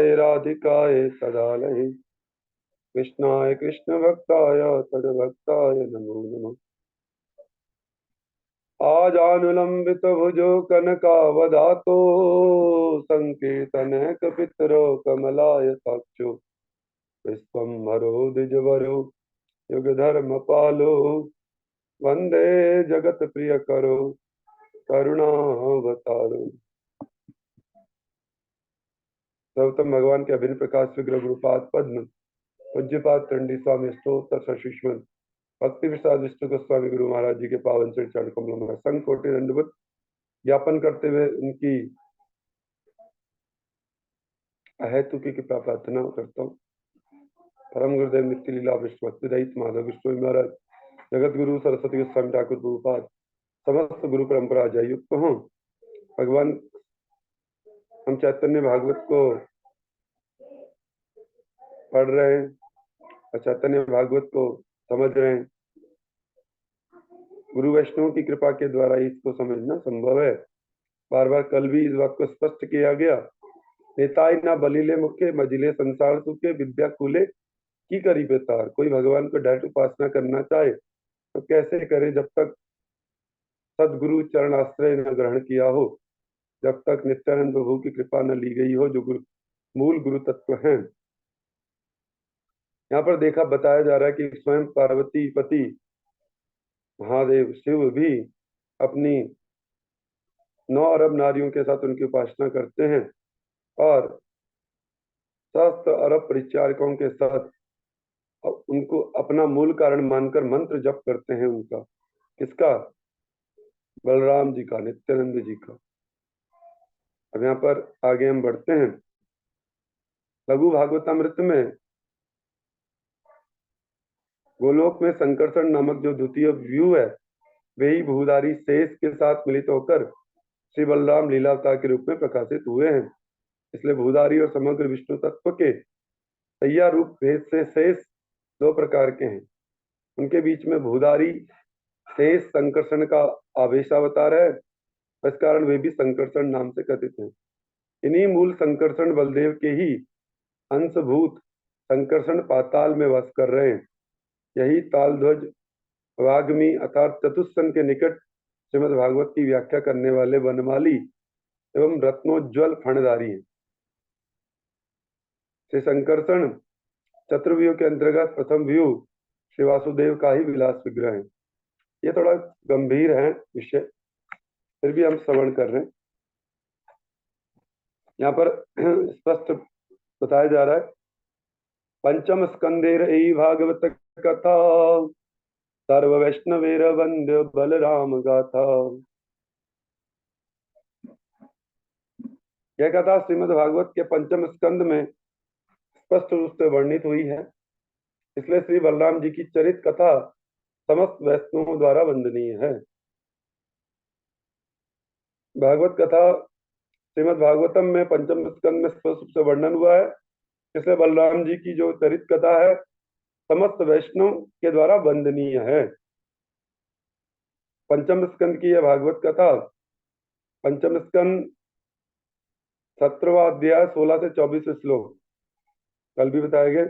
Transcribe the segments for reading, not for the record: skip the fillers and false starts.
गोविंदाय राधिकाय सदालये कृष्णाय कृष्ण भक्ताय तद्भक्ताय नमो नमः। आजानुलंबित भुजो कनकावदातो संकीर्तन कपितरो कमलाय साक्षो विश्वम्भरो द्विजवरो युगधर्म पालो वंदे जगत प्रिय करो करुणावतारो। सर्वोत्तम भगवान के अभिन्न प्रकाश विग्रह गुरुपाद पद्म पूज्यपाद चंडी स्वामी अष्टोत्तर सुषमन भक्ति विशाल विष्णु गोस्वामी गुरु महाराज जी के पावन चरण कमलों में संग कोटि दंडवत ज्ञापन करते हुए उनकी अहेतु की कृपा प्रार्थना करता हूँ। परम गुरुदेव नित्य लीला विष्णु भक्तिदायित माधव विष्णु महाराज जगत गुरु सरस्वती गोस्वामी ठाकुर प्रभुपाद समस्त गुरु परंपरा जय युक्त हूँ। भगवान हम चैतन्य भागवत को पढ़ रहे हैं और चैतन्य भागवत को समझ रहे हैं। गुरु वैष्णव की कृपा के द्वारा इसको समझना संभव है। बार बार कल भी इस बात को स्पष्ट किया गया। नेताई ना बलिले मुखे मजिले संसार सुखे विद्या कुले की करी बेतार। कोई भगवान को डायरेक्ट उपासना करना चाहे तो कैसे करे जब तक सदगुरु चरण आश्रय न ग्रहण किया हो, जब तक नित्यानंद प्रभु की कृपा न ली गई हो जो मूल गुरु तत्व हैं। यहाँ पर देखा बताया जा रहा है कि स्वयं पार्वती पति महादेव शिव भी अपनी 9 अरब नारियों के साथ उनकी उपासना करते हैं और सहस्त्र अरब परिचारकों के साथ उनको अपना मूल कारण मानकर मंत्र जप करते हैं। उनका किसका? बलराम जी का, नित्यानंद जी का। अब यहाँ पर आगे हम बढ़ते हैं। लघु भागवतामृत में गोलोक में संकर्षण नामक जो द्वितीय व्यू है वही भूधारी शेष के साथ मिलित होकर श्री बलराम लीलावतार के रूप में प्रकाशित हुए हैं। इसलिए भूधारी और समग्र विष्णु तत्व के सैया रूप भेद से शेष 2 प्रकार के हैं। उनके बीच में भूधारी शेष संकर्षण का आवेशावतार है, इस कारण वे भी संकर्षण नाम से कथित हैं। इन्हीं मूल संकर्षण बलदेव के ही अंशभूत संकर्षण पाताल में वास कर रहे हैं। यही तालध्वज वाग्मी अर्थात चतुस्सन के निकट श्रीमद् भागवत की व्याख्या करने वाले वनमाली एवं रत्नोज्वल फणधारी हैं। श्री संकर्षण चतुर्व्यूह के अंतर्गत प्रथम व्यू श्री वासुदेव का ही विलास विग्रह है। ये थोड़ा गंभीर है विषय, फिर भी हम श्रवण कर रहे हैं। यहाँ पर स्पष्ट बताया जा रहा है पंचम स्कंदेर भागवत कथा सर्व वैष्णवेर वंद्य बलराम गाथा। यह कथा श्रीमद् भागवत के पंचम स्कंद में स्पष्ट रूप से वर्णित हुई है। इसलिए श्री बलराम जी की चरित कथा समस्त वैष्णवों द्वारा वंदनीय है। भागवत कथा श्रीमद् भागवतम में पंचम स्कंद में स्पष्ट रूप से वर्णन हुआ है। इसलिए बलराम जी की जो चरित कथा है समस्त वैष्णव के द्वारा वंदनीय है। पंचम स्कंद की यह भागवत कथा पंचम स्कंद 17वां अध्याय 16 से 24 श्लोक कल भी बताया गया।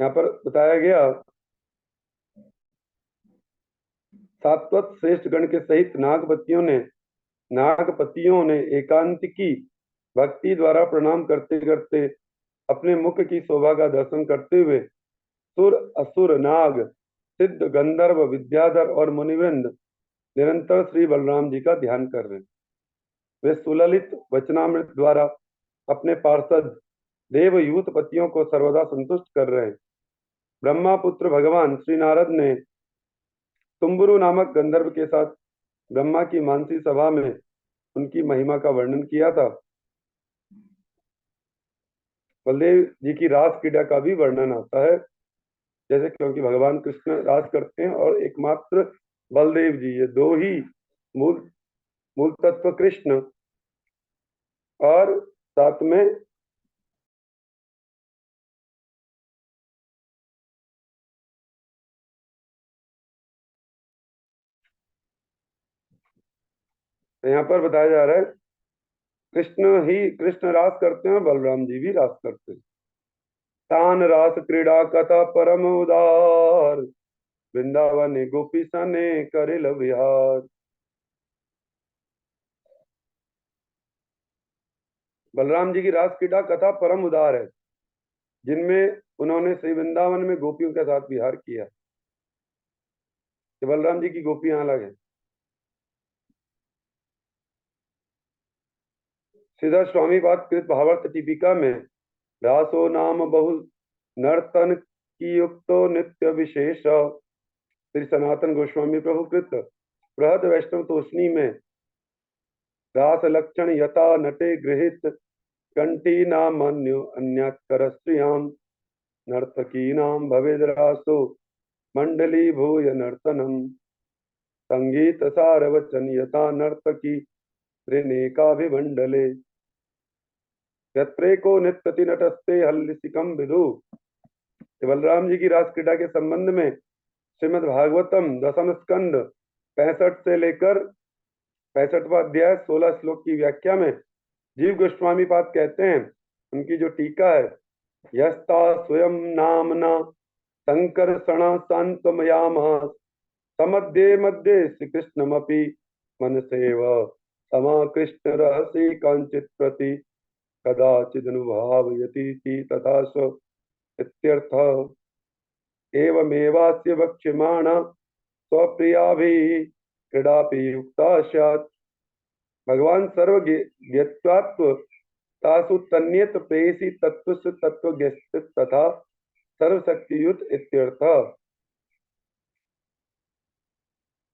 यहाँ पर बताया गया सात्वत श्रेष्ठ गण के सहित नागपतियों ने एकांतिकी भक्ति द्वारा प्रणाम करते करते अपने मुख की शोभा का दर्शन करते हुए सुर असुर नाग सिद्ध गंधर्व विद्याधर और मुनिवृंद निरंतर श्री बलराम जी का ध्यान कर रहे हैं। वे सुललित वचनामृत द्वारा अपने पार्षद देव यूथ पतियों को सर्वदा संतुष्ट कर रहे हैं। ब्रह्मा पुत्र भगवान श्री नारद ने तुम्बुरु नामक गंधर्व के साथ ब्रह्मा की मानसी सभा में उनकी महिमा का वर्णन किया था। बलदेव जी की रास क्रीड़ा का भी वर्णन आता है, जैसे क्योंकि भगवान कृष्ण रास करते हैं और एकमात्र बलदेव जी, ये 2 ही मूल तत्व कृष्ण और साथ में यहाँ पर बताया जा रहा है कृष्ण रास करते हैं, बलराम जी भी रास करते हैं। तान रास क्रीड़ा कथा परम उदार, वृंदावन गोपी सने करिल विहार। बलराम जी की रास क्रीड़ा कथा परम उदार है, जिनमें उन्होंने श्री वृंदावन में गोपियों के साथ विहार किया। कि बलराम जी की गोपियां अलग है। सीधा स्वामी पाद कृत भावार्थ टीपिका में रासो नाम बहु नर्तन की युक्तो नित्य विशेष, श्री सनातन गोस्वामी प्रभु कृत बृहद वैष्णव तोषणी में रास लक्षण यथा नटे गृहित कंठी नाम अन्यतर स्त्रियाम नर्तकी नाम भवेद रासो मंडली भूय नर्तनम संगीत सारवचन यथा नर्तकी त्रिनेकाभिमंडले यत्रेको नित्यति नटस्ते हल्लिसिकम विदु। बलराम जी की रास क्रीड़ा के संबंध में श्रीमद् भागवतम दसम स्कंद 65 से लेकर 65वां अध्याय 16 श्लोक की व्याख्या में जीव गोस्वामी पाद कहते हैं, उनकी जो टीका है, यस्ता स्वयं नामना संकर्षण सांत्वमयाम समध्ये मध्ये श्री कृष्णमपि मनसेव समा कृष्ण रहसी कांचित प्रति कदाचिदनुभावयति तथा स इत्यर्थ। एवमेवास्य वक्ष्यमाण स्वप्रियाभिः क्रीडापि युक्ता स्यात्। भगवान सर्वज्ञत्वात्व तासु तन्यत प्रेयसी तत्वस्य तत्वज्ञस्ति तथा सर्वशक्तियुत इत्यर्थ।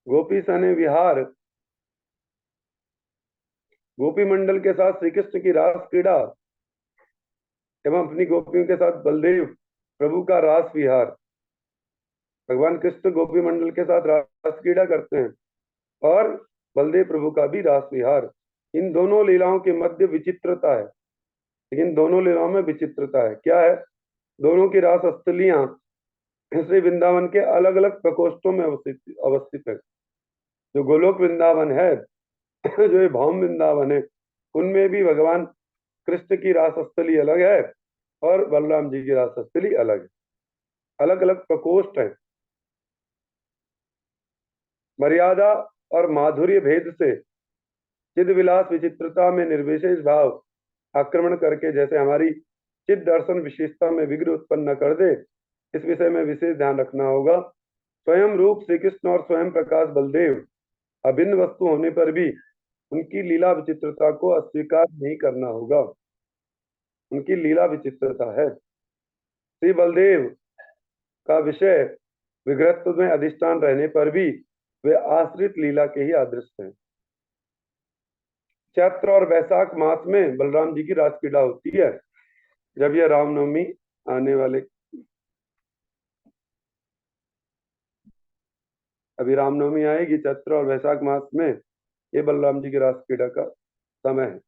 गोपी सने विहार, गोपी मंडल के साथ श्री कृष्ण की रास क्रीड़ा एवं अपनी गोपियों के साथ बलदेव प्रभु का रास विहार। भगवान कृष्ण गोपी मंडल के साथ रास क्रीड़ा करते हैं और बलदेव प्रभु का भी रास विहार। इन दोनों लीलाओं के मध्य विचित्रता है, लेकिन दोनों लीलाओं में विचित्रता है। क्या है? दोनों की रास स्थलियां श्री वृंदावन के अलग अलग प्रकोष्ठों में अवस्थित है। जो गोलोक वृंदावन है, जो ये भौम वृंदावन है, उनमें भी भगवान कृष्ण की रास स्थली अलग है और बलराम जी की रास स्थली अलग है। अलग अलग प्रकोष्ठ है। मर्यादा और माधुर्य भेद से चिद विलास विचित्रता में निर्विशेष भाव आक्रमण करके जैसे हमारी चिद दर्शन विशेषता में विघ्न उत्पन्न कर दे, इस विषय में विशेष ध्यान रखना होगा। स्वयं रूप श्री कृष्ण और स्वयं प्रकाश बलदेव अभिन्न वस्तु होने पर भी उनकी लीला विचित्रता को अस्वीकार नहीं करना होगा। उनकी लीला विचित्रता है। श्री बलदेव का विषय विग्रहत्व में अधिष्ठान रहने पर भी वे आश्रित लीला के ही आदृश हैं। चैत्र और वैशाख मास में बलराम जी की रास क्रीड़ा होती है। जब यह रामनवमी आने वाले, अभी रामनवमी आएगी, चैत्र और वैशाख मास में ये बलराम जी की रास क्रीड़ा का समय है।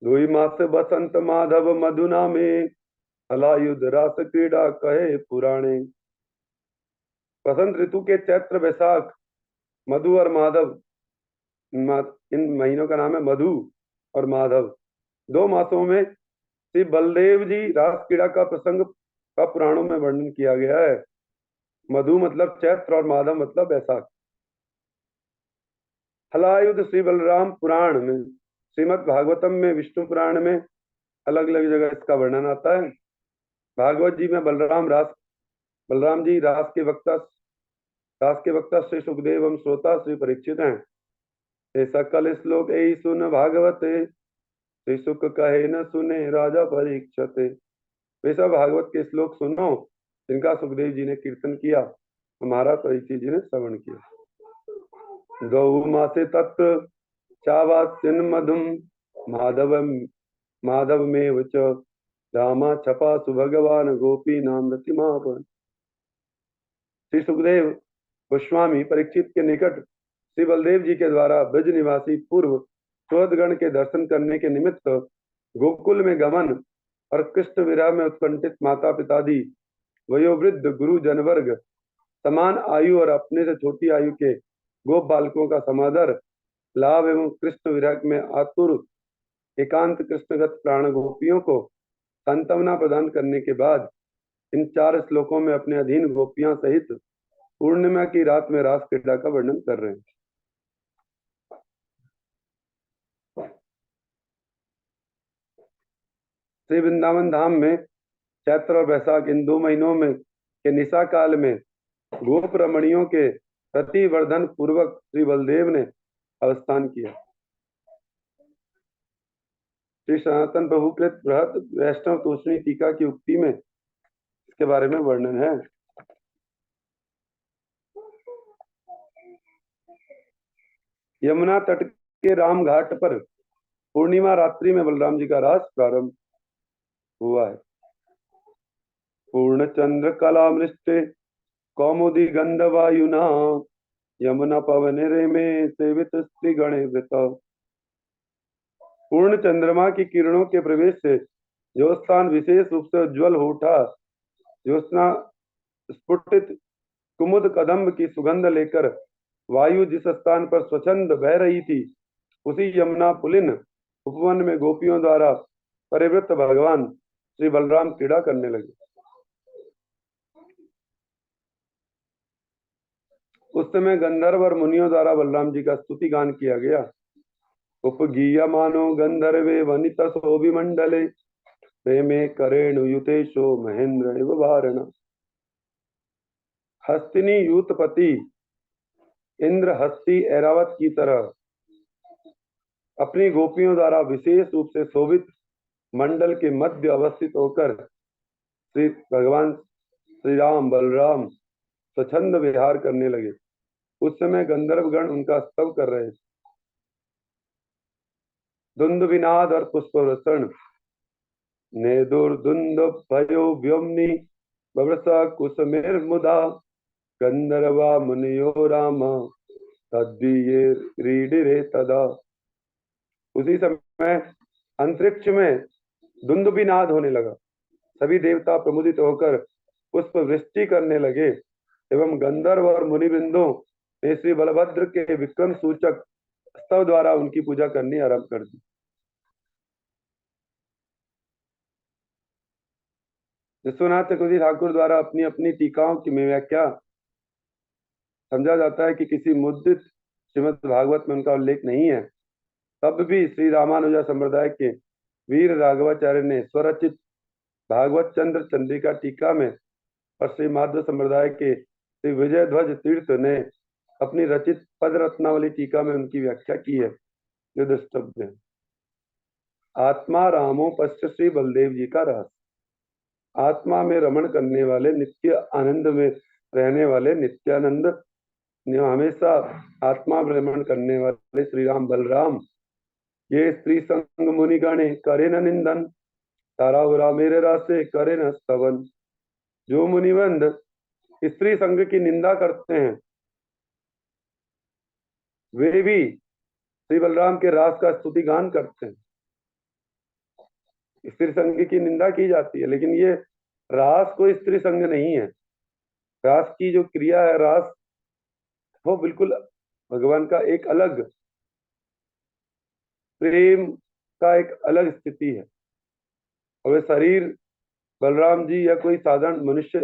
दुई मास बसंत माधव मधुना में हलायुध रास क्रीड़ा कहे पुराणे। बसंत ऋतु के चैत्र वैशाख मधु और माधव, इन महीनों का नाम है मधु और माधव। 2 मासों में श्री बलदेव जी रास क्रीड़ा का प्रसंग का पुराणों में वर्णन किया गया है। मधु मतलब चैत्र और माधव मतलब वैशाख। हलायुध श्री बलराम पुराण में, श्रीमद् भागवतम में, विष्णु पुराण में अलग अलग जगह इसका वर्णन आता है। भागवत जी में बलराम जी रास के वक्ता श्री सुखदेव एवं श्रोता श्री परीक्षित हैं। ये सकल श्लोक यही सुन भागवते, श्री सुख कहे न सुने राजा परीक्षते। वे सब भागवत के श्लोक सुनो जिनका सुखदेव जी ने कीर्तन किया, हमारा परीक्षित जी ने श्रवण किया। गौ मासे तत्र चावास्यन मधुम माधव में वच रामा छपा सुभगवान गोपी नाम रतिमापन। श्री सुखदेव गोस्वामी परीक्षित के निकट श्री बलदेव जी के द्वारा ब्रज निवासी पूर्व श्रोतगण के दर्शन करने के निमित्त गोकुल में गमन और कृष्ण विरह में उत्कंठित माता पितादि वयोवृद्ध गुरु जनवर्ग, समान आयु और अपने से छोटी आयु के गोप बालकों का समादर लाभ एवं कृष्ण विरह में आतुर एकांत कृष्णगत प्राण गोपियों को सांत्वना प्रदान करने के बाद इन 4 श्लोकों में अपने अधीन गोपियां सहित पूर्णिमा की रात में रास क्रीड़ा का वर्णन कर रहे हैं। श्री वृंदावन धाम में चैत्र और वैशाख इन 2 महीनों में के निशा काल में गोप रमणियों के प्रतिवर्धन पूर्वक श्री बलदेव ने अवस्थान किया। श्री सनातन प्रभुकृत बृहत वैष्णव तोषणी टीका की उक्ति में इसके बारे में वर्णन है। यमुना तट के राम घाट पर पूर्णिमा रात्रि में बलराम जी का रास प्रारंभ हुआ है। पूर्ण चंद्र कला मृष्टे कौमुदी गंध वायुना यमुना पवन रे में सेवित स्त्री गणे वृत। पूर्ण चंद्रमा की किरणों के प्रवेश से जो स्थान विशेष रूप से उज्ज्वल हो उठा, ज्योत्सना स्फुटित कुमुद कदम्ब की सुगंध लेकर वायु जिस स्थान पर स्वच्छंद बह रही थी, उसी यमुना पुलिन उपवन में गोपियों द्वारा परिवृत्त भगवान श्री बलराम क्रीड़ा करने लगे। उस समय गंधर्व और मुनियों द्वारा बलराम जी का स्तुति गान किया गया। उपगीयमानो गंधर्वे वनिता शोभिमंडले प्रेमे करेणुयुतेशो महेंद्र एव वारण। हस्तिनी यूतपति इंद्र हस्ती ऐरावत की तरह अपनी गोपियों द्वारा विशेष रूप से शोभित मंडल के मध्य अवस्थित होकर श्री भगवान श्री राम बलराम स्वच्छंद विहार करने लगे। उस समय गंधर्वगण उनका स्तव कर रहे। दुंद विनाद और पुष्पवृषण ने दुर्दुंद भयो व्योमनी बवृषा कुसुमेर मुदा गंधर्वा मुनियो राम तद्दीये रीडिरे तदा। उसी समय अंतरिक्ष में दुंदुभिनाद होने लगा। सभी देवता प्रमुदित होकर पुष्प वृष्टि करने लगे एवं गंधर्व और मुनिवृंदों ने श्री बलभद्र के विक्रम सूचक स्तव द्वारा उनकी पूजा करनी आरंभ कर दी। विश्वनाथ चक्रवर्ती ठाकुर द्वारा अपनी अपनी टीकाओं की व्याख्या समझा जाता है कि किसी मुद्रित श्रीमद् भागवत में उनका उल्लेख नहीं है, तब भी श्री रामानुजा संप्रदाय के वीर राघवाचार्य ने स्वरचित भागवत चंद्र चंद्रिका टीका में और श्री माधव संप्रदाय के श्री विजय ध्वज तीर्थ ने अपनी रचित पद रत्नावली टीका में उनकी व्याख्या की है, जो द्रष्टव्य है। आत्मा रामो पश्च श्री बलदेव जी का रहस्य। आत्मा में रमण करने वाले, नित्य आनंद में रहने वाले नित्यानंद, हमेशा आत्मा में रमण करने वाले श्री राम बलराम, ये स्त्री संग मुनि गणे करे न निंदन तारा उरा मेरे रास्ते करे न स्तवन। जो मुनिवंद स्त्री संग की निंदा करते हैं, वे भी श्री बलराम के रास का स्तुति गान करते हैं। स्त्री संग की निंदा की जाती है, लेकिन ये रास कोई स्त्री संग नहीं है। रास की जो क्रिया है, रास वो बिल्कुल भगवान का एक अलग प्रेम का एक अलग स्थिति है। और शरीर बलराम जी या कोई साधारण मनुष्य,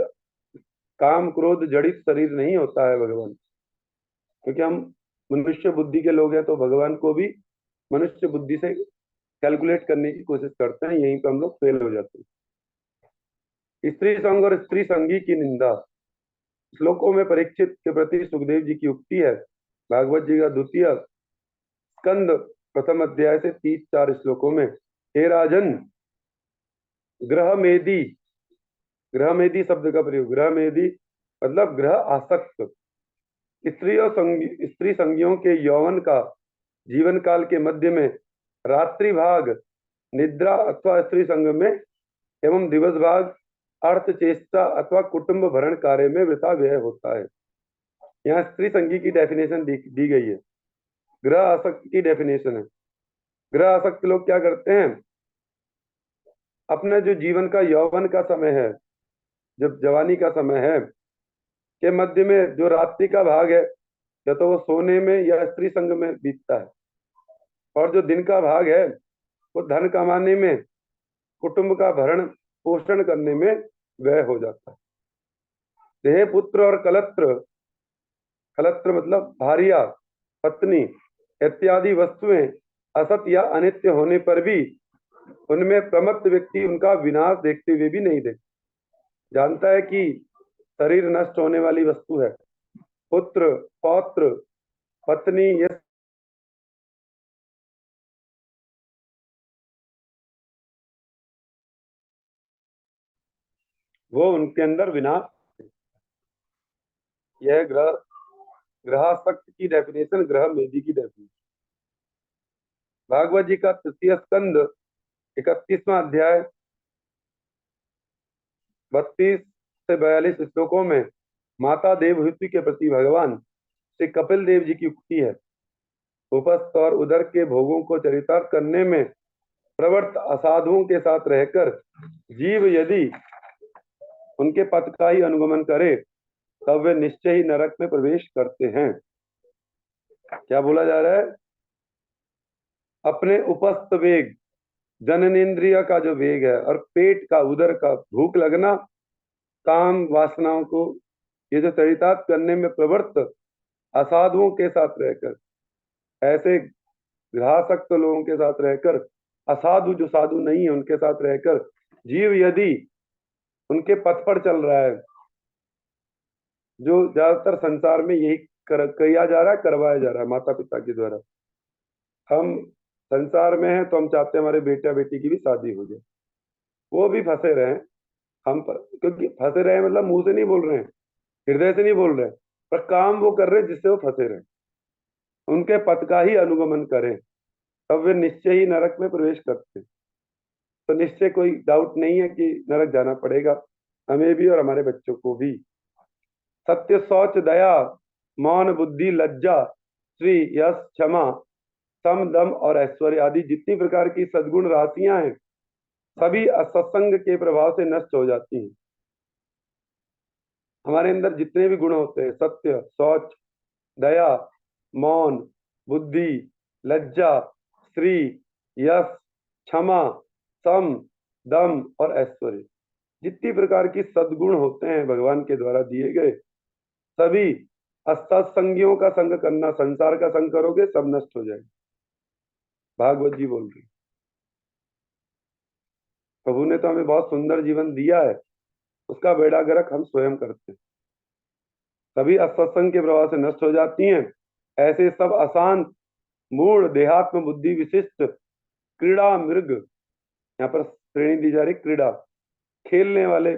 काम क्रोध जड़ित शरीर नहीं होता है भगवान, क्योंकि हम मनुष्य बुद्धि के लोग हैं, तो भगवान को भी मनुष्य बुद्धि से कैलकुलेट करने की कोशिश करते हैं, यहीं पर हम लोग फेल हो जाते हैं। स्त्री संग और स्त्री संगी की निंदा। श्लोकों में परीक्षित के प्रति सुखदेव जी की उक्ति है। भागवत जी का द्वितीय स्कंद प्रथम अध्याय से 3-4 श्लोकों में, हे राजन, ग्रह मेदी, ग्रह मेदी शब्द का प्रयोग, ग्रह मेदी मतलब ग्रह आसक्त स्त्री संगियों के यौवन का जीवन काल के मध्य में रात्रि भाग निद्रा अथवा स्त्री संग में एवं दिवस भाग अर्थ चेष्टा अथवा कुटुंब भरण कार्य में वृथा व्यय होता है। यहाँ स्त्री संगी की डेफिनेशन दी गई है। ग्रह आसक्त की डेफिनेशन है। ग्रह आसक्त लोग क्या करते हैं, अपने जो जीवन का यौवन का समय है, जब जवानी का समय है, के मध्य में जो रात्रि का भाग है, या तो वो सोने में या स्त्री संग में बीतता है। और जो दिन का भाग है वो धन कमाने में, कुटुंब का भरण पोषण करने में व्यय हो जाता है। देह पुत्र और कलत्र, कलत्र मतलब भार्या, पत्नी इत्यादि वस्तुएं असत या अनित्य होने पर भी उनमें प्रमत्त व्यक्ति उनका विनाश देखते हुए भी नहीं देख जानता है कि शरीर नष्ट होने वाली वस्तु है। पुत्र, पौत्र, पत्नी, ये वो उनके अंदर विनाश। यह ग्रह ग्रहासक्त की डेफिनेशन, ग्रह मेदी की डेफिनेशन। भागवत जी का तृतीय स्कंद 31वां अध्याय 32 से 42 श्लोकों में माता देवहूति के प्रति भगवान श्री कपिल देव जी की उक्ति है। उपस्थ और उदर के भोगों को चरितार्थ करने में प्रवृत्त असाधुओं के साथ रहकर जीव यदि उनके पथ का ही अनुगमन करे तब वे निश्चय ही नरक में प्रवेश करते हैं। क्या बोला जा रहा है? अपने उपस्थ वेग, जननेन्द्रिय का जो वेग है, और पेट का, उदर का भूख लगना, काम वासनाओं को ये जो चरितार्थ करने में प्रवृत्त असाधुओं के साथ रहकर, ऐसे ग्रहासक्त लोगों के साथ रहकर, असाधु जो साधु नहीं है उनके साथ रहकर जीव यदि उनके पथ पर चल रहा है, जो ज्यादातर संसार में यही किया जा रहा है, करवाया जा रहा है माता पिता के द्वारा। हम संसार में हैं तो हम चाहते हैं हमारे बेटा बेटी की भी शादी हो जाए, वो भी फंसे रहे, हम पर, क्योंकि फंसे रहे मतलब मुंह से नहीं बोल रहे हैं, हृदय से नहीं बोल रहे, पर काम वो कर रहे जिससे वो फंसे रहे। उनके पथ का ही अनुगमन करें तब वे निश्चय ही नरक में प्रवेश करते हैं। तो निश्चय कोई डाउट नहीं है कि नरक जाना पड़ेगा, हमें भी और हमारे बच्चों को भी। सत्य, शौच, दया, मौन, बुद्धि, लज्जा, श्री, यश, क्षमा, सम, दम और ऐश्वर्य आदि जितनी प्रकार की सद्गुण राशियां हैं सभी असत्संग के प्रभाव से नष्ट हो जाती हैं। हमारे अंदर जितने भी गुण होते हैं, सत्य, शौच, दया, मौन, बुद्धि, लज्जा, श्री, यश, क्षमा, सम, दम और ऐश्वर्य, जितनी प्रकार की सद्गुण होते हैं भगवान के द्वारा दिए गए, सभी असत्संगियों का संग करना, संसार का संग करोगे सब नष्ट हो जाएगा। भागवत जी बोल रही, प्रभु ने तो हमें बहुत सुंदर जीवन दिया है, उसका बेड़ा गर्क हम स्वयं करते हैं। सभी असत्संग के प्रभाव से नष्ट हो जाती हैं। ऐसे सब अशांत, मूढ़, देहात्म बुद्धि विशिष्ट, क्रीड़ा मृग, यहाँ पर श्रेणी दी जा रही, क्रीड़ा खेलने वाले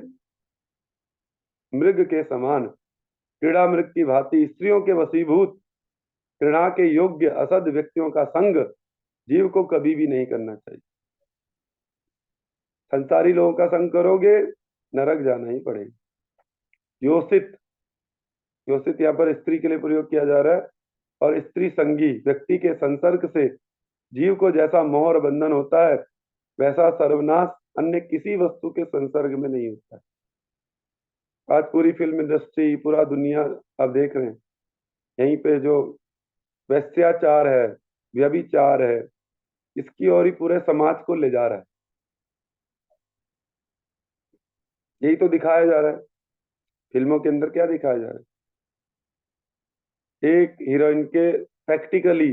मृग के समान, क्रीड़ा मृग की भांति स्त्रियों के वशीभूत, घृणा के योग्य असद व्यक्तियों का संग जीव को कभी भी नहीं करना चाहिए। संसारी लोगों का संग करोगे नरक जाना ही पड़ेगा। योषित, योषित यहाँ पर स्त्री के लिए प्रयोग किया जा रहा है, और स्त्री संगी व्यक्ति के संसर्ग से जीव को जैसा मोह और बंधन होता है वैसा सर्वनाश अन्य किसी वस्तु के संसर्ग में नहीं होता है। आज पूरी फिल्म इंडस्ट्री, पूरा दुनिया आप देख रहे हैं, यहीं पे जो वैश्याचार है, व्यभिचार है, इसकी ओर ही पूरे समाज को ले जा रहा है। यही तो दिखाया जा रहा है फिल्मों के अंदर। क्या दिखाया जा रहा है? एक हीरोइन के प्रैक्टिकली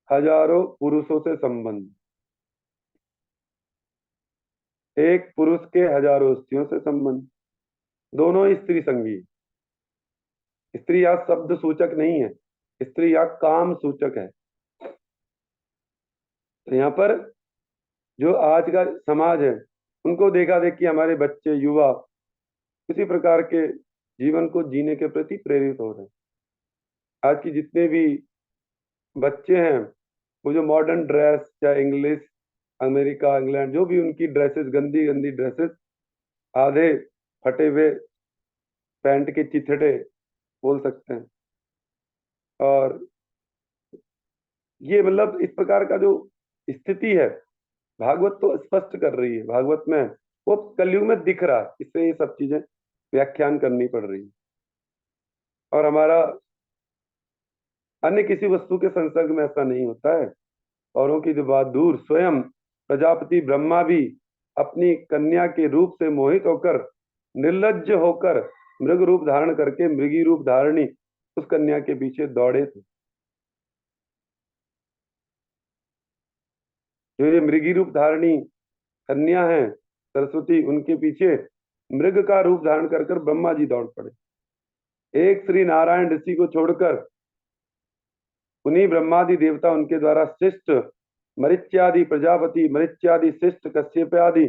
हजारों पुरुषों से संबंध, एक पुरुष के हजारों स्त्रियों से संबंध, दोनों ही स्त्री संगी। स्त्री यहाँ शब्द सूचक नहीं है, स्त्री यहाँ काम सूचक है। तो यहाँ पर जो आज का समाज है उनको देखा देखी हमारे बच्चे, युवा किसी प्रकार के जीवन को जीने के प्रति प्रेरित हो रहे हैं। आज की जितने भी बच्चे हैं वो जो मॉडर्न ड्रेस, चाहे इंग्लिश, अमेरिका, इंग्लैंड, जो भी उनकी ड्रेसेस, गंदी गंदी ड्रेसेस, आधे फटे हुए पैंट के चिथड़े बोल सकते हैं, और ये मतलब इस प्रकार का जो स्थिति है भागवत तो स्पष्ट कर रही है। भागवत में वो कलयुग में दिख रहा है, इससे ये सब चीजें व्याख्यान करनी पड़ रही है। और हमारा अन्य किसी वस्तु के संसर्ग में ऐसा नहीं होता है। औरों की तो बात दूर, स्वयं प्रजापति ब्रह्मा भी अपनी कन्या के रूप से मोहित होकर, निर्लज्ज होकर मृग रूप धारण करके मृगी रूप धारणी उस कन्या के पीछे दौड़े थे। जो ये मृगी रूप धारणी कन्या है सरस्वती, उनके पीछे मृग का रूप धारण कर ब्रह्मा जी दौड़ पड़े। एक श्री नारायण ऋषि को छोड़कर उन्हीं ब्रह्मादि देवता उनके द्वारा शिष्ट मरिच्यादि प्रजापति, मरिच्यादि शिष्ट कश्यपादि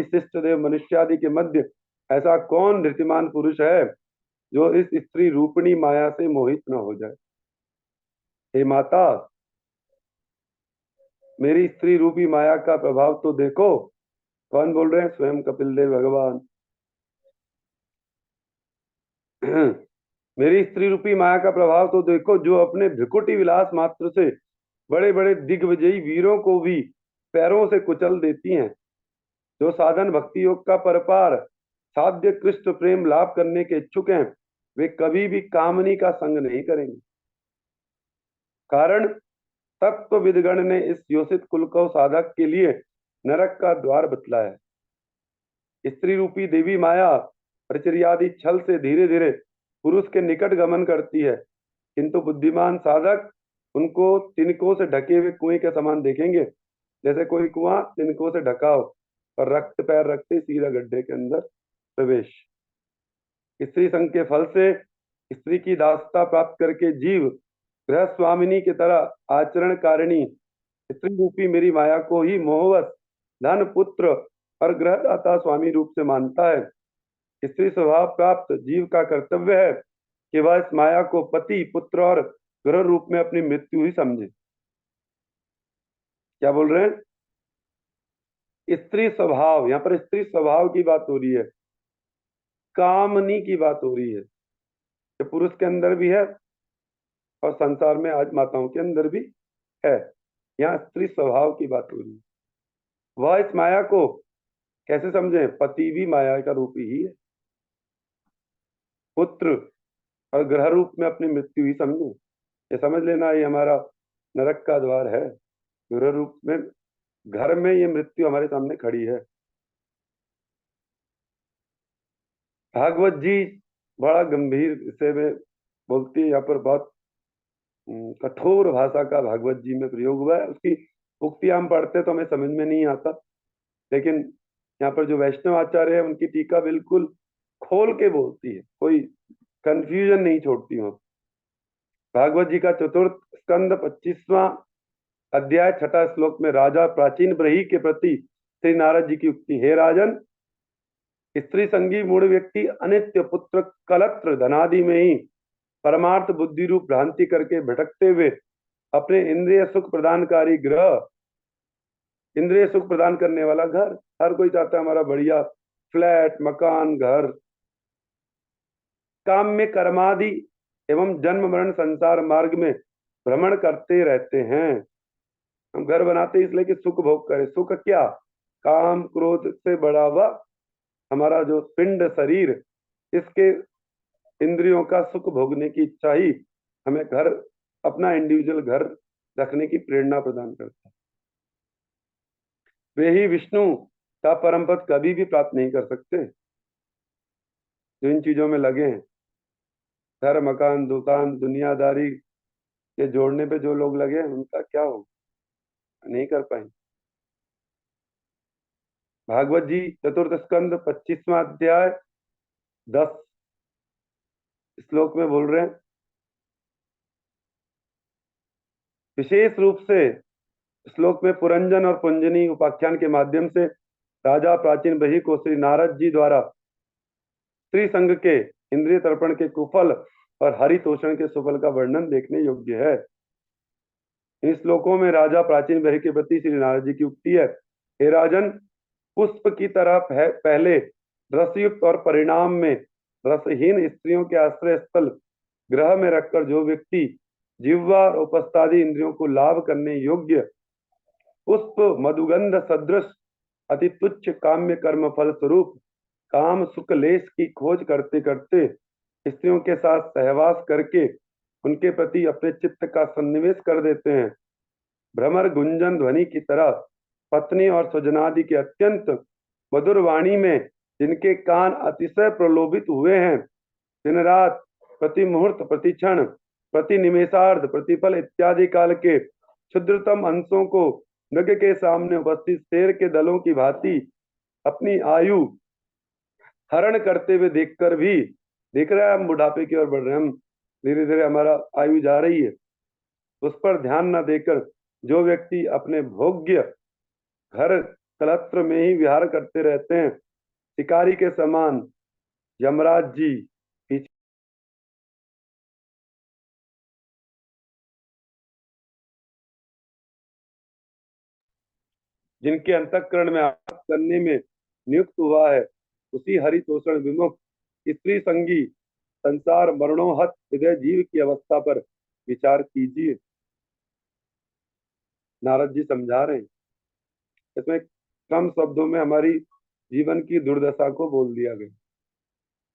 शिष्ट देव, मनुष्यादि के मध्य ऐसा कौन ऋतिमान पुरुष है जो इस स्त्री रूपिणी माया से मोहित न हो जाए। हे माता, मेरी स्त्री रूपी माया का प्रभाव तो देखो। कौन बोल रहे हैं? स्वयं कपिल देव भगवान। मेरी स्त्री रूपी माया का प्रभाव तो देखो, जो अपने भ्रिकुटी विलास मात्र से बड़े बड़े दिग्विजयी वीरों को भी पैरों से कुचल देती हैं। जो साधन भक्ति योग का परपार साध्य कृष्ण प्रेम लाभ करने के इच्छुक हैं, वे कभी भी कामनी का संग नहीं करेंगे। कारण तत्व विदगण ने इस योषित कुल को साधक के लिए नरक का द्वार बतलाया। स्त्री रूपी देवी माया प्रचर्यादि छल से धीरे धीरे पुरुष के निकट गमन करती है, किंतु बुद्धिमान साधक उनको तिनकों से ढके हुए कुएं के समान देखेंगे, जैसे कोई कुआं तिनकों से ढका हो और रक्त पैर रखते सीधा गड्ढे के अंदर प्रवेश। स्त्री संग के फल से स्त्री की दासता प्राप्त करके जीव गृह स्वामिनी की तरह आचरण कारिणी स्त्री रूपी मेरी माया को ही मोहवश धन पुत्र और ग्रहदाता स्वामी रूप से मानता है। स्त्री स्वभाव प्राप्त जीव का कर्तव्य है कि वह इस माया को पति पुत्र और ग्रह रूप में अपनी मृत्यु ही समझे। क्या बोल रहे हैं? स्त्री स्वभाव, यहाँ पर स्त्री स्वभाव की बात हो रही है, कामनी की बात हो रही है, जो पुरुष के अंदर भी है और संसार में आज माताओं के अंदर भी है। यहाँ स्त्री स्वभाव की बात हो रही है। वह इस माया को कैसे समझे? पति भी माया का रूप ही है, पुत्र और ग्रह रूप में अपनी मृत्यु ही समझे। ये समझ लेना, ये हमारा नरक का द्वार है। ग्रह रूप में घर में ये मृत्यु हमारे सामने खड़ी है। भागवत जी बड़ा गंभीर विषय में बोलती है। यहाँ पर बहुत कठोर भाषा का भागवत जी में प्रयोग हुआ है। उसकी उक्ति हम पढ़ते तो हमें समझ में नहीं आता, लेकिन यहाँ पर जो वैष्णव आचार्य है उनकी टीका बिल्कुल खोल के बोलती है, कोई कंफ्यूजन नहीं छोड़ती हो। भागवत जी का चतुर्थ स्कंद 25वां अध्याय 6ठा श्लोक में राजा प्राचीन ब्रही के प्रति श्री नारद जी की उक्ति, हे राजन, स्त्री संगी मूढ़ व्यक्ति अनित्य पुत्र कलत्र धनादि में ही परमार्थ बुद्धि रूप भ्रांति करके भटकते हुए अपने इंद्रिय सुख प्रदानकारी ग्रह, इंद्रिय सुख प्रदान करने वाला घर, हर कोई चाहता है हमारा बढ़िया फ्लैट मकान घर, काम में कर्मादि एवं जन्म मरण संसार मार्ग में भ्रमण करते रहते हैं। हम घर बनाते इसलिए कि सुख भोग करें। सुख क्या? काम क्रोध से बढ़ा हुआ हमारा जो पिंड शरीर, इसके इंद्रियों का सुख भोगने की इच्छा ही हमें घर, अपना इंडिविजुअल घर रखने की प्रेरणा प्रदान करता है। वे ही विष्णु का परम पद कभी भी प्राप्त नहीं कर सकते जो इन चीजों में लगे हैं। घर मकान दुकान दुनियादारी के जोड़ने पे जो लोग लगे हैं, उनका क्या हो, नहीं कर पाएंगे। भागवत जी चतुर्थ स्कंद 25वां अध्याय 10 श्लोक में बोल रहे हैं, विशेष रूप से श्लोक में पुरंजन और पुंजनी उपाख्यान के माध्यम से राजा प्राचीन बही को श्री नारद जी द्वारा स्त्री संघ के इंद्रिय तर्पण के कुफल और हरितोषण के सुफल का वर्णन देखने योग्य है। इन श्लोकों में राजा प्राचीन बही के प्रति श्री नारद जी की उक्ति है, हे राजन, पुष्प की तरह पहले रसयुक्त और परिणाम में रसहीन स्त्रियों के आश्रय स्थल ग्रह में रखकर जो व्यक्ति जिह्वा और उपस्थादि इंद्रियों को लाभ करने योग्य पुष्प मधुगंध सदृश अति तुच्छ काम्य कर्म फल स्वरूप काम सुख लेश की खोज करते करते स्त्रियों के साथ सहवास करके उनके प्रति अपने चित्त का सन्निवेश कर देते हैं, भ्रमर गुंजन ध्वनि की तरह पत्नी और स्वजनादि के अत्यंत मधुर वाणी में जिनके कान अतिशय प्रलोभित हुए हैं, दिन रात, प्रति मुहूर्त, प्रति क्षण, प्रति निमेषार्ध, प्रतिपल इत्यादि काल के क्षुद्रतम अंशों को मृग के सामने उपस्थित शेर के दलों की भांति अपनी आयु हरण करते हुए देखकर भी, देख रहे हैं हम बुढ़ापे की ओर बढ़ रहे हैं, हम धीरे धीरे हमारा आयु जा रही है, उस पर ध्यान न देकर जो व्यक्ति अपने भोग्य घर कलत्र में ही विहार करते रहते हैं, शिकारी के समान यमराज जी पीछे जिनके अंतःकरण में आघात करने में नियुक्त हुआ है, उसी हरितोषण विमुख स्त्री संगी संसार मरणोहत हृदय जीव की अवस्था पर विचार कीजिए। नारद जी समझा रहे हैं, इसमें कम शब्दों में हमारी जीवन की दुर्दशा को बोल दिया गया।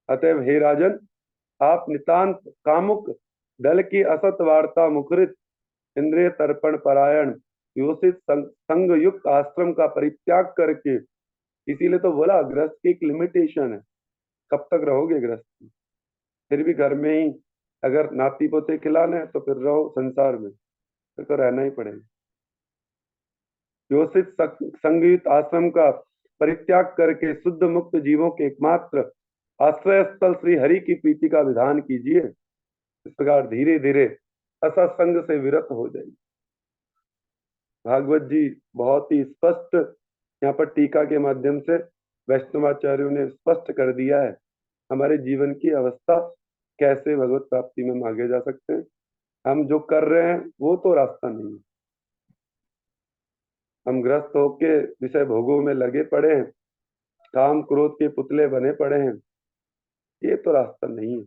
अतएव हे राजन, आप नितांत कामुक दल की असत वार्ता मुखरित इंद्रिय तर्पण परायण योषित संग युक्त आश्रम का परित्याग करके, इसीलिए तो बोला गृहस्थ की एक लिमिटेशन है, कब तक रहोगे गृहस्थ, फिर भी घर में ही अगर नाती पोते खिलाने हैं तो फिर रहो, संसार में फिर तो रहना ही पड़ेगा। योषित संगयुक्त आश्रम का परित्याग करके शुद्ध मुक्त जीवों के एकमात्र आश्रय स्थल श्री हरि की प्रीति का विधान कीजिए। इस प्रकार धीरे धीरे असत्संग से विरत हो जाइए। भागवत जी बहुत ही स्पष्ट यहाँ पर टीका के माध्यम से वैष्णवाचार्यों ने स्पष्ट कर दिया है हमारे जीवन की अवस्था कैसे भगवत प्राप्ति में मांगे जा सकते हैं। हम जो कर रहे हैं वो तो रास्ता नहीं है, हम ग्रस्त होके विषय भोगों में लगे पड़े हैं, काम क्रोध के पुतले बने पड़े हैं, ये तो रास्ता नहीं है।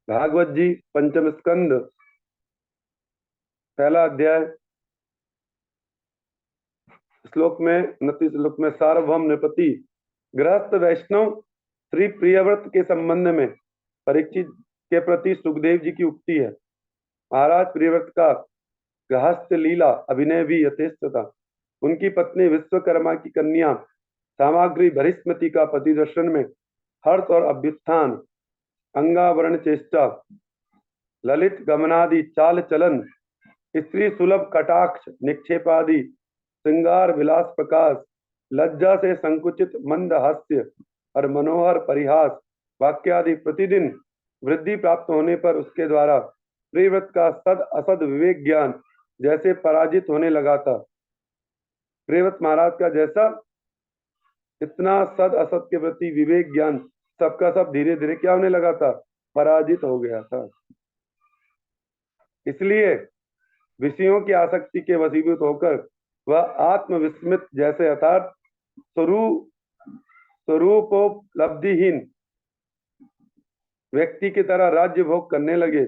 भागवत जी पंचम स्कंद पहला अध्याय श्लोक में 29 श्लोक में सार्वभौम नृपति गृहस्थ वैष्णव श्री प्रियव्रत के संबंध में परीक्षित के प्रति सुखदेव जी की उक्ति है। महाराज प्रियव्रत का गृहस्थ लीला अभिनय भी यथेष्ट था। उनकी पत्नी विश्वकर्मा की कन्या सामग्री भरिस्मति का पति दर्शन में हर्ष और अभ्युत्थान, अंगावरण चेष्टा, ललित गमनादि चाल चलन, स्त्री सुलभ कटाक्ष निक्षेपादि, श्रृंगार विलास प्रकाश, लज्जा से संकुचित मंद हास्य और मनोहर परिहास वाक्यादि प्रतिदिन वृद्धि प्राप्त होने पर उसके द्वारा प्रियव्रत का सद असद विवेक ज्ञान जैसे पराजित होने लगा था। प्रियव्रत महाराज का जैसा इतना सद असद के प्रति विवेक ज्ञान सबका सब धीरे धीरे क्या होने लगा था, पराजित हो गया था। इसलिए विषयों की आसक्ति के वशीभूत होकर वह आत्मविस्मित जैसे अर्थात स्वरूपोपलब्धिहीन व्यक्ति की तरह राज्य भोग करने लगे।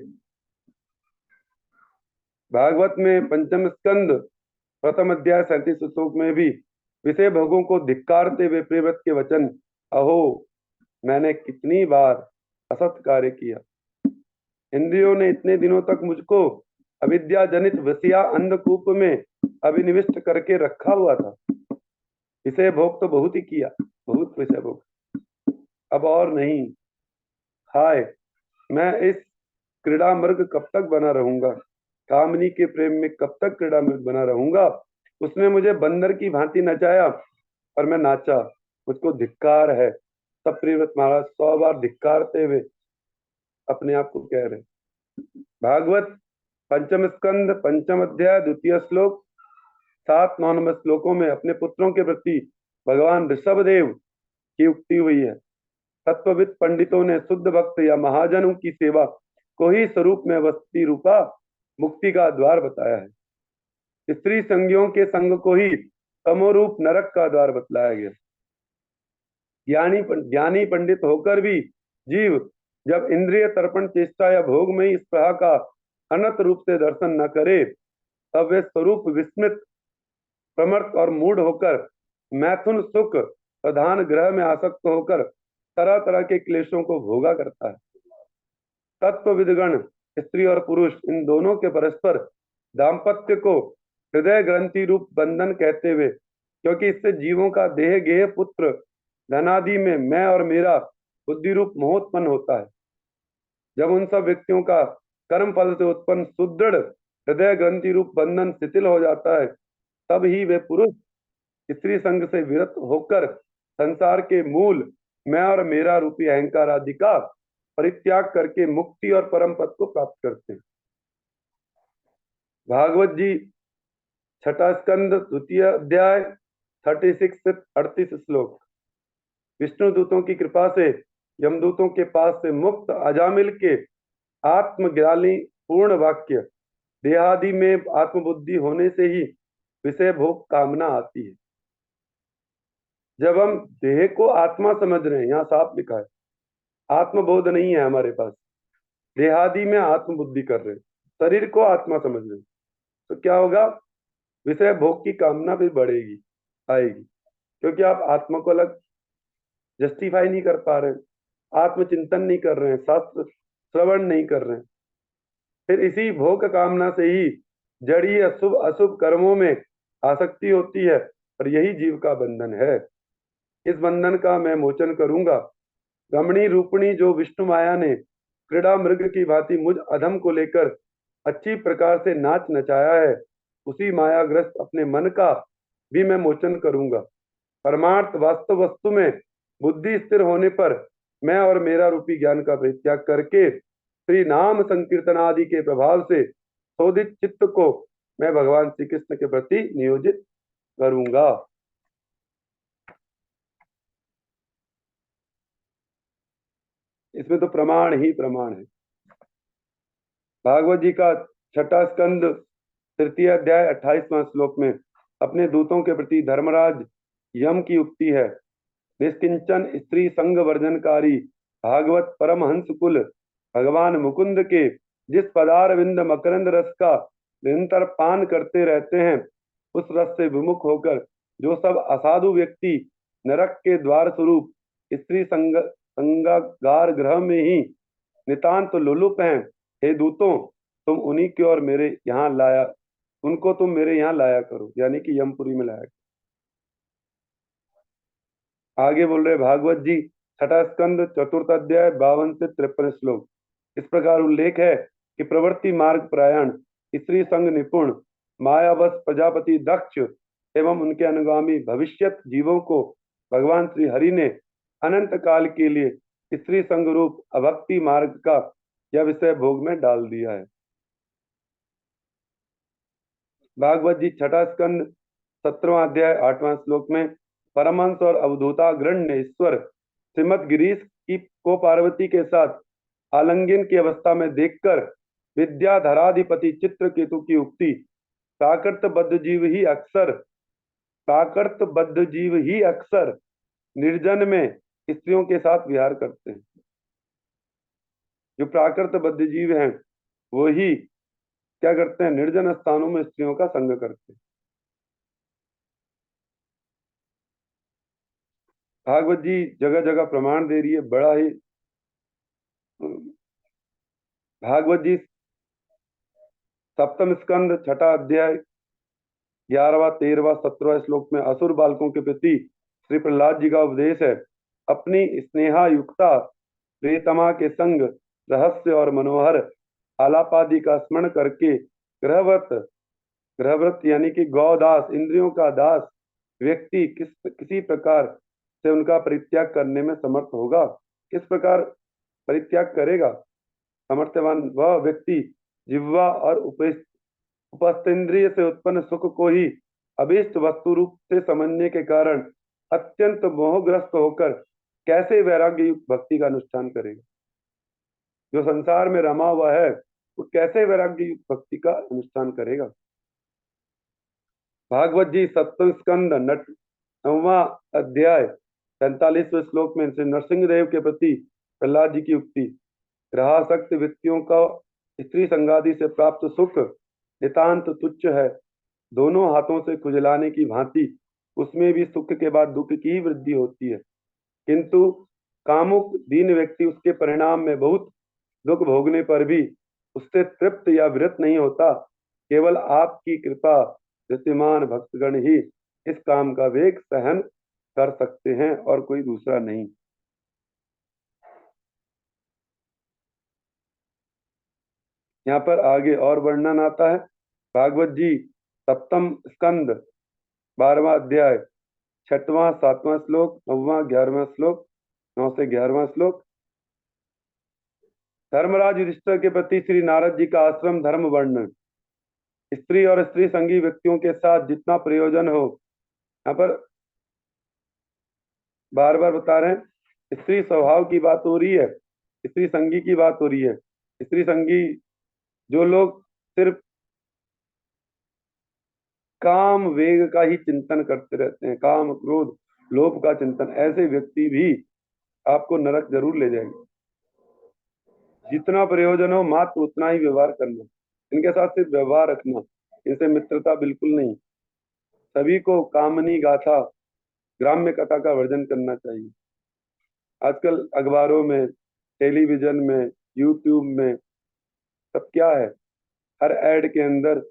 भागवत में पंचम स्कंद प्रथम अध्याय 37 श्लोक में भी विषय भोगों को धिक्कारते हुए प्रियव्रत के वचन, अहो मैंने कितनी बार असत कार्य किया, इंद्रियों ने इतने दिनों तक मुझको अविद्या जनित वसिया अंधकूप में अभिनिविष्ट करके रखा हुआ था। विषय भोग तो बहुत ही किया, बहुत विषय भोग, अब और नहीं। हाय मैं इस क्रीड़ा मृग कब तक बना रहूंगा, कामनी के प्रेम में कब तक क्रीड़ा मृग बना रहूंगा। उसने मुझे बंदर की भांति नचाया और मैं नाचा, मुझको धिक्कार है। तब प्रियव्रत महाराज 100 बार धिक्कारते हुए अपने आप को कह रहे। भागवत पंचम स्कंद पंचम अध्याय द्वितीय श्लोक 7-9 नंबर श्लोकों में अपने पुत्रों के प्रति भगवान ऋषभदेव की उक्ति हुई है। तत्वविद पंडितों ने शुद्ध भक्त या महाजनों की सेवा को ही स्वरूप में वस्ती रूपा मुक्ति का द्वार बताया है। स्त्री संगियों के संग को ही तमोरूप नरक का द्वार बतलाया गया। ज्ञानी पंडित होकर भी जीव जब इंद्रिय तर्पण चेष्टा या भोग में ही स्पृहा का अनंत रूप से दर्शन न करे, तब वे स्वरूप विस्मित, प्रमर्त और मूढ़ होकर मैथुन सुख प्रधान ग्रह में आसक्त होकर तरह तरह के क्लेशों को भोगा करता है। तत्वविदगण स्त्री और पुरुष इन दोनों के परस्पर दाम्पत्य को हृदय ग्रंथि रूप बंधन कहते हुए, क्योंकि इससे जीवों का देह गेह पुत्र धनादि में मैं और मेरा बुद्धि रूप मोह उत्पन्न होता है। जब उन सब व्यक्तियों का कर्म फल से उत्पन्न सुदृढ़ हृदय ग्रंथि रूप बंधन शिथिल हो जाता है, तब ही वे पुरुष स्त्री संग से विरत होकर संसार के मूल मैं और मेरा रूपी अहंकार आदि का परित्याग करके मुक्ति और परम पद को प्राप्त करते हैं। भागवत जी छठा स्कंद द्वितीय अध्याय 36 से 38 श्लोक। विष्णु दूतों की कृपा से यमदूतों के पास से मुक्त अजामिल के आत्मज्ञानी पूर्ण वाक्य देहादि में आत्मबुद्धि होने से ही विषय भोग कामना आती है। जब हम देह को आत्मा समझ रहे हैं, यहाँ साफ लिखा है, आत्मबोध नहीं है हमारे पास, देहादि में आत्मबुद्धि कर रहे हैं, शरीर को आत्मा समझ रहे हैं, तो क्या होगा? विषय भोग की कामना भी बढ़ेगी, आएगी, क्योंकि आप आत्मा को अलग जस्टिफाई नहीं कर पा रहे हैं, आत्मचिंतन नहीं कर रहे हैं, शास्त्र श्रवण नहीं कर रहे हैं। फिर इसी भोग कामना से ही जड़ीय अशुभ अशुभ कर्मों में आसक्ति होती है, और यही जीव का बंधन है। इस बंधन का मैं मोचन करूंगा। रमणी रूपणी जो विष्णु माया ने क्रीड़ा मृग की भांति मुझ अधम को लेकर अच्छी प्रकार से नाच नचाया है, उसी मायाग्रस्त अपने मन का भी मैं मोचन करूंगा। परमार्थ वास्तव वस्तु में बुद्धि स्थिर होने पर मैं और मेरा रूपी ज्ञान का परित्याग करके श्री नाम संकीर्तन आदि के प्रभाव से शोधित चित्त को मैं भगवान श्री कृष्ण के प्रति नियोजित करूंगा। इसमें तो प्रमाण ही प्रमाण है। भागवत जी का छठा स्कंद तृतीय अध्याय 28वां श्लोक में अपने दूतों के प्रति धर्मराज यम की उक्ति है। निष्किंचन स्त्री संग वर्जनकारी भागवत परमहंस कुल भगवान मुकुंद के जिस पदार विंद मकरंद रस का निरंतर पान करते रहते हैं, उस रस से विमुख होकर जो सब असाधु व्यक्ति नरक के द्वार स्वरूप स्त्री संगागार ग्रह में ही नितांत लोलुप हैं, हे दूतों, तुम उन्हीं की ओर मेरे यहाँ लाया, उनको तुम मेरे यहाँ लाया करो, यानी कि यमपुरी में लाया करो। आगे बोल रहे भागवत जी छठा स्कंद चतुर्थ अध्याय 52 से 53 श्लोक। इस प्रकार उल्लेख है कि प्रवृत्ति मार्ग प्रायण स्त्री संग निपुण मायावश प्रजापति दक्ष एवं उनके अनुगामी भविष्यत जीवों को भगवान श्री हरि ने अनंत काल के लिए स्त्री संग रूप अभक्ति मार्ग का यह विषय भोग में डाल दिया है। भागवत जी छठा स्कंद 17वां अध्याय 8वां श्लोक में परमहंस और अवधूताग्रण्य ईश्वर श्रीमद गिरीश की को पार्वती के साथ आलिंगन की अवस्था में देखकर विद्याधराधिपति चित्रकेतु की उक्ति प्राकृत जीव ही अक्सर निर्जन में स्त्रियों के साथ विहार करते हैं। जो प्राकृत बद्ध जीव हैं वो ही क्या करते हैं? निर्जन स्थानों में स्त्रियों का संग करते हैं। भागवत जी जगह जगह प्रमाण दे रही है, बड़ा ही। भागवत जी सप्तम स्कंद छठा अध्याय 11वां 13वां 17वां श्लोक में असुर बालकों के प्रति श्री प्रहलाद जी का उपदेश है। अपनी स्नेहा युक्ता प्रियतमा के संग रहस्य और मनोहर आलापादि का स्मरण करके ग्रहव्रत यानी कि गौदास इंद्रियों का दास व्यक्ति किसी प्रकार से उनका परित्याग करने में समर्थ होगा। किस प्रकार परित्याग करेगा? समर्थवान वह व्यक्ति जिह्वा और उपस्थेंद्रिय से उत्पन्न सुख को ही अभीष्ट वस्तु रूप से समझने के कारण अत्यंत मोहग्रस्त होकर कैसे वैराग्य युक्त भक्ति का अनुष्ठान करेगा? जो संसार में रमा हुआ है वो कैसे वैराग्य युक्त भक्ति का अनुष्ठान करेगा? भागवत जी सप्तम स्कंद 9वां अध्याय 45वें श्लोक में श्री नरसिंहदेव के प्रति प्रहलाद जी की उक्ति ग्रहासक्त व्यक्तियों का स्त्री संगादि से प्राप्त सुख नितांत तुच्छ है। दोनों हाथों से खुजलाने की भांति उसमें भी सुख के बाद दुख की ही वृद्धि होती है, किंतु कामुक दीन व्यक्ति उसके परिणाम में बहुत दुख भोगने पर भी उससे तृप्त या विरत नहीं होता, केवल आपकी कृपा दृष्टिमान भक्तगण ही इस काम का वेग सहन कर सकते हैं और कोई दूसरा नहीं। यहाँ पर आगे और वर्णन आता है। भागवत जी सप्तम स्कंद 12वां अध्याय 6वां 7वां श्लोक 9वां 11वां श्लोक 9 से 11वां श्लोक। धर्मराज युधिष्ठिर के प्रति श्री नारद जी का आश्रम धर्म वर्णन। स्त्री और स्त्री संगी व्यक्तियों के साथ जितना प्रयोजन हो, यहाँ पर बार बार बता रहे हैं, स्त्री स्वभाव की बात हो रही है, स्त्री संगी की बात हो रही है। स्त्री संगी जो लोग सिर्फ काम वेग का ही चिंतन करते रहते हैं, काम क्रोध लोभ का चिंतन, ऐसे व्यक्ति भी आपको नरक जरूर ले जाएंगे। जितना प्रयोजन हो मात्र उतना ही व्यवहार करना, इनके साथ सिर्फ व्यवहार रखना, इनसे मित्रता बिल्कुल नहीं। सभी को कामनी गाथा ग्राम्य कथा का वर्जन करना चाहिए। आजकल अखबारों में, टेलीविजन में, यूट्यूब में सब क्या है, हर एड के अंदर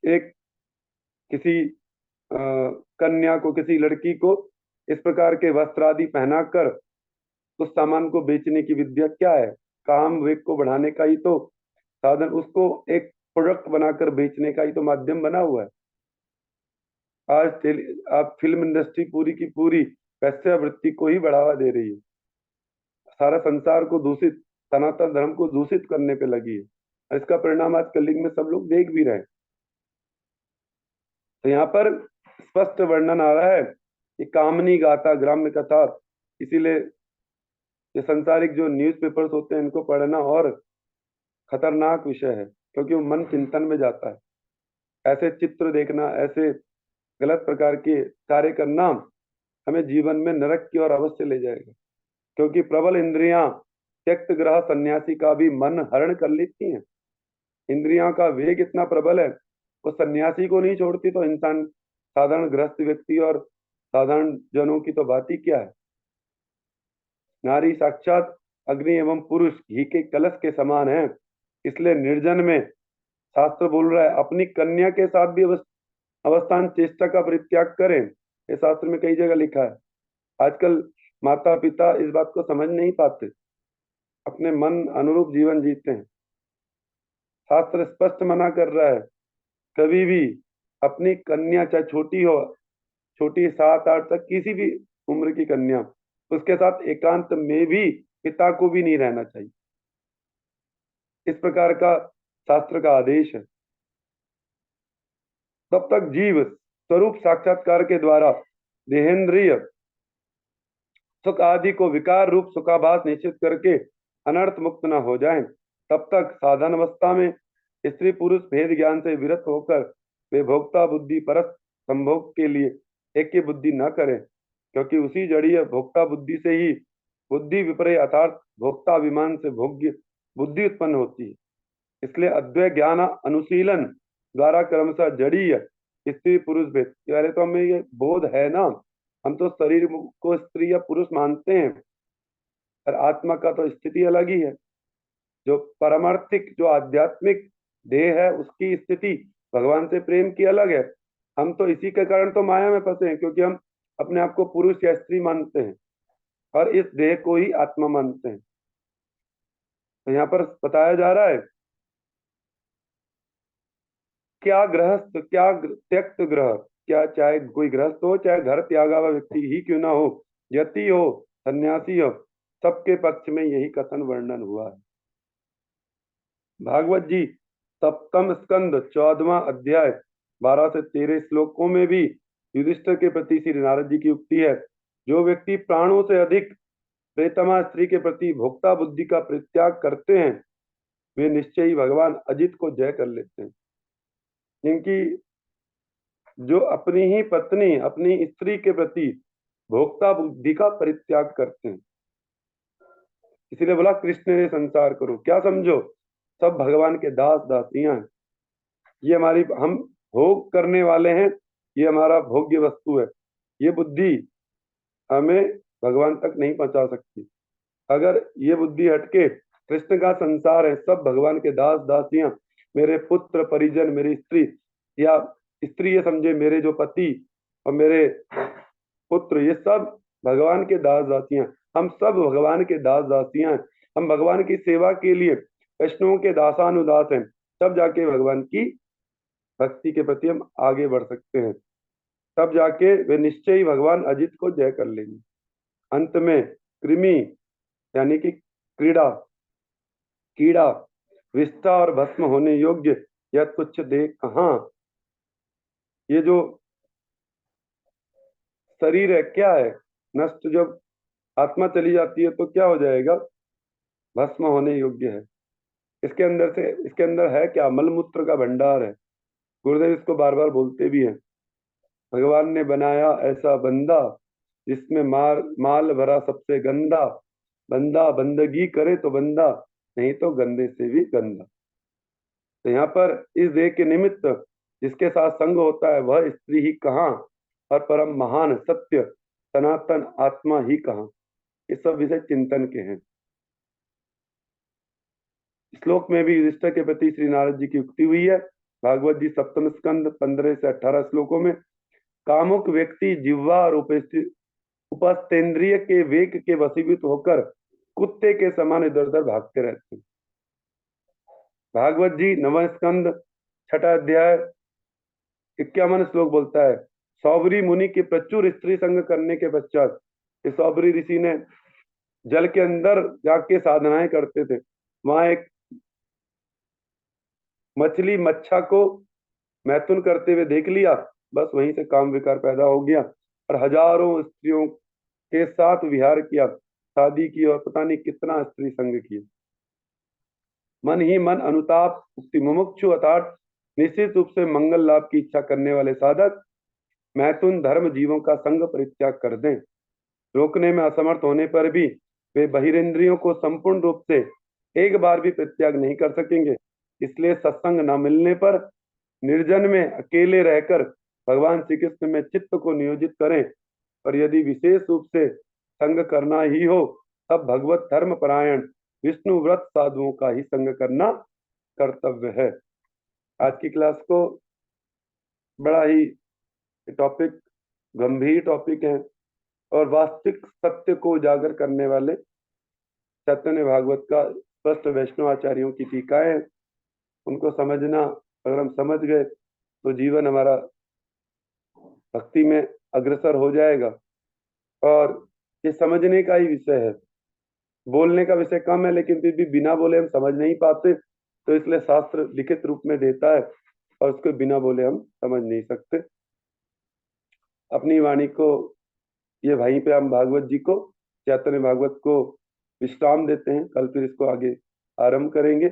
एक किसी कन्या को, किसी लड़की को इस प्रकार के वस्त्र आदि पहनाकर उस सामान को बेचने की विद्या क्या है, काम वेग को बढ़ाने का ही तो साधन, उसको एक प्रोडक्ट बनाकर बेचने का ही तो माध्यम बना हुआ है। आज आप फिल्म इंडस्ट्री पूरी की पूरी वैश्यावृत्ति को ही बढ़ावा दे रही है, सारा संसार को दूषित, सनातन धर्म को दूषित करने पे लगी है। और इसका परिणाम आज कलयुग में सब लोग देख भी रहे हैं। तो यहाँ पर स्पष्ट वर्णन आ रहा है कि कामनी गाथा ग्राम्य कथा, इसीलिए ये संसारिक जो न्यूज़पेपर्स होते हैं इनको पढ़ना और खतरनाक विषय है, क्योंकि वो मन चिंतन में जाता है। ऐसे चित्र देखना, ऐसे गलत प्रकार के कार्य करना हमें जीवन में नरक की ओर अवश्य ले जाएगा, क्योंकि प्रबल इंद्रियां त्यक्त ग्रह सन्यासी का भी मन हरण कर लेती हैं। इंद्रियां का वेग इतना प्रबल है, वो सन्यासी को नहीं छोड़ती तो इंसान, साधारण गृहस्थ व्यक्ति और साधारण जनों की तो बात ही क्या है। नारी साक्षात अग्नि एवं पुरुष घी के कलश के समान है, इसलिए निर्जन में शास्त्र बोल रहा है अपनी कन्या के साथ भी अवस्थान चेष्टा का परित्याग करें। ये शास्त्र में कई जगह लिखा है। आजकल माता पिता इस बात को समझ नहीं पाते, अपने मन अनुरूप जीवन जीते हैं। शास्त्र स्पष्ट मना कर रहा है, कभी भी अपनी कन्या चाहे छोटी हो, छोटी 7 8 तक किसी भी उम्र की कन्या, उसके साथ एकांत में भी पिता को भी नहीं रहना चाहिए। इस प्रकार का शास्त्र का आदेश है। तब तक जीव स्वरूप साक्षात्कार के द्वारा देहेंद्रिय सुख आदि को विकार रूप सुखाभास निश्चित करके अनर्थ मुक्त न हो जाएं, तब तक साधन अवस्था में स्त्री पुरुष भेद ज्ञान से विरत होकर वे भोक्ता बुद्धि परस संभोग के लिए एक ही बुद्धि न करें, क्योंकि उसी जड़ीय भोक्ता बुद्धि से ही बुद्धि विपर्य अर्थात भोक्ता अभिमान से भोग्य बुद्धि उत्पन्न होती है। इसलिए अद्वैत ज्ञान अनुशीलन द्वारा क्रमशः जड़ीय स्त्री पुरुष भेद, पहले तो हमें ये बोध है ना, हम तो शरीर को स्त्री या पुरुष मानते हैं, और आत्मा का तो स्थिति अलग ही है। जो परमार्थिक, जो आध्यात्मिक देह है, उसकी स्थिति भगवान से प्रेम की अलग है। हम तो इसी के कारण तो माया में फंसे हैं, क्योंकि हम अपने आप को पुरुष या स्त्री मानते हैं और इस देह को ही आत्मा मानते हैं। तो यहाँ पर बताया जा रहा है, क्या गृहस्थ, क्या त्यक्त ग्रह, क्या चाहे कोई गृहस्थ हो, चाहे घर त्यागा हुआ व्यक्ति ही क्यों ना हो, यति हो, सन्यासी हो, सबके पक्ष में यही कथन वर्णन हुआ है। भागवत जी सप्तम स्कंद 14वां अध्याय 12 से 13 श्लोकों में भी युधिष्ठिर के प्रति श्री नारद जी की उक्ति है, जो व्यक्ति प्राणों से अधिक प्रेतमा स्त्री के प्रति भोक्ता बुद्धि का परित्याग करते हैं, वे निश्चय ही भगवान अजित को जय कर लेते हैं। जिनकी जो अपनी ही पत्नी, अपनी स्त्री के प्रति भोक्ता बुद्धि का परित्याग करते हैं, इसीलिए बोला कृष्ण ने संसार करो, क्या समझो सब भगवान के दास दासियां हैं। ये हमारी, हम भोग करने वाले हैं, ये हमारा भोग्य वस्तु है। ये बुद्धि हमें भगवान तक नहीं पहुंचा सकती। अगर ये बुद्धि हटके कृष्ण का संसार है, सब भगवान के दास दासियां, मेरे पुत्र परिजन, मेरी स्त्री, या स्त्री ये समझे मेरे जो पति और मेरे पुत्र, ये सब भगवान के दास दासियां। हम सब भगवान के दास दासियां हैं। हम भगवान की सेवा के लिए वैष्णवों के दासानुदास हैं। तब जाके भगवान की भक्ति के प्रति हम आगे बढ़ सकते हैं। तब जाके वे निश्चय ही भगवान अजित को जय कर लेंगे। अंत में कृमि यानी कि क्रीड़ा कीड़ा विष्टा और भस्म होने योग्य यह तुच्छ देह कहाँ। ये जो शरीर है क्या है, नष्ट। जब आत्मा चली जाती है तो क्या हो जाएगा, भस्म होने योग्य है। इसके अंदर है क्या, मलमूत्र का भंडार है। गुरुदेव इसको बार बार बोलते भी हैं। भगवान ने बनाया ऐसा बंदा जिसमें माल भरा सबसे गंदा। बंदा बंदगी करे तो बंदा, नहीं तो गंदे से भी गंदा। तो यहाँ पर इस देह के निमित्त जिसके साथ संग होता है वह स्त्री ही कहाँ, और परम महान सत्य सनातन आत्मा ही कहाँ। ये सब विषय चिंतन के हैं। श्लोक में भी युधिष्ठिर के प्रति श्री नारद जी की उक्ति हुई है। भागवत जी सप्तम स्कंद 15 से 18 श्लोकों में, कामुक व्यक्ति जिह्वा और उपस्थेंद्रिय के वेग के वशीभूत होकर कुत्ते के समान इधर उधर भागते रहते हैं। भागवत जी नवम स्कंद 6 अध्याय 51 श्लोक बोलता है, सौबरी मुनि के प्रचुर स्त्री संग करने के पश्चात, इस सौबरी ऋषि ने जल के अंदर जाके साधनाएं करते थे। वहां एक मछली मच्छा को मैथुन करते हुए देख लिया, बस वहीं से काम विकार पैदा हो गया और हजारों स्त्रियों के साथ विहार किया, शादी की और पता नहीं कितना स्त्री संग किया। मन ही मन अनुताप उक्ति मुमुक्षु अर्थात निश्चित रूप से मंगल लाभ की इच्छा करने वाले साधक मैथुन धर्म जीवों का संग परित्याग कर दें। रोकने में असमर्थ होने पर भी वे बहिरेंद्रियों को संपूर्ण रूप से एक बार भी परित्याग नहीं कर सकेंगे। इसलिए सत्संग न मिलने पर निर्जन में अकेले रहकर भगवान श्री कृष्ण में चित्त को नियोजित करें। और यदि विशेष रूप से संग करना ही हो तब भगवत धर्म परायण विष्णु व्रत साधुओं का ही संग करना कर्तव्य है। आज की क्लास को बड़ा ही टॉपिक गंभीर टॉपिक है और वास्तविक सत्य को उजागर करने वाले चैतन्य भागवत का स्पष्ट वैष्णव आचार्यों की टीकाएं, उनको समझना, अगर हम समझ गए तो जीवन हमारा भक्ति में अग्रसर हो जाएगा। और ये समझने का ही विषय है, बोलने का विषय कम है, लेकिन फिर भी बिना बोले हम समझ नहीं पाते, तो इसलिए शास्त्र लिखित रूप में देता है और उसको बिना बोले हम समझ नहीं सकते। अपनी वाणी को ये वहीं पे हम भागवत जी को, चैतन्य भागवत को विश्राम देते हैं। कल फिर इसको आगे आरंभ करेंगे।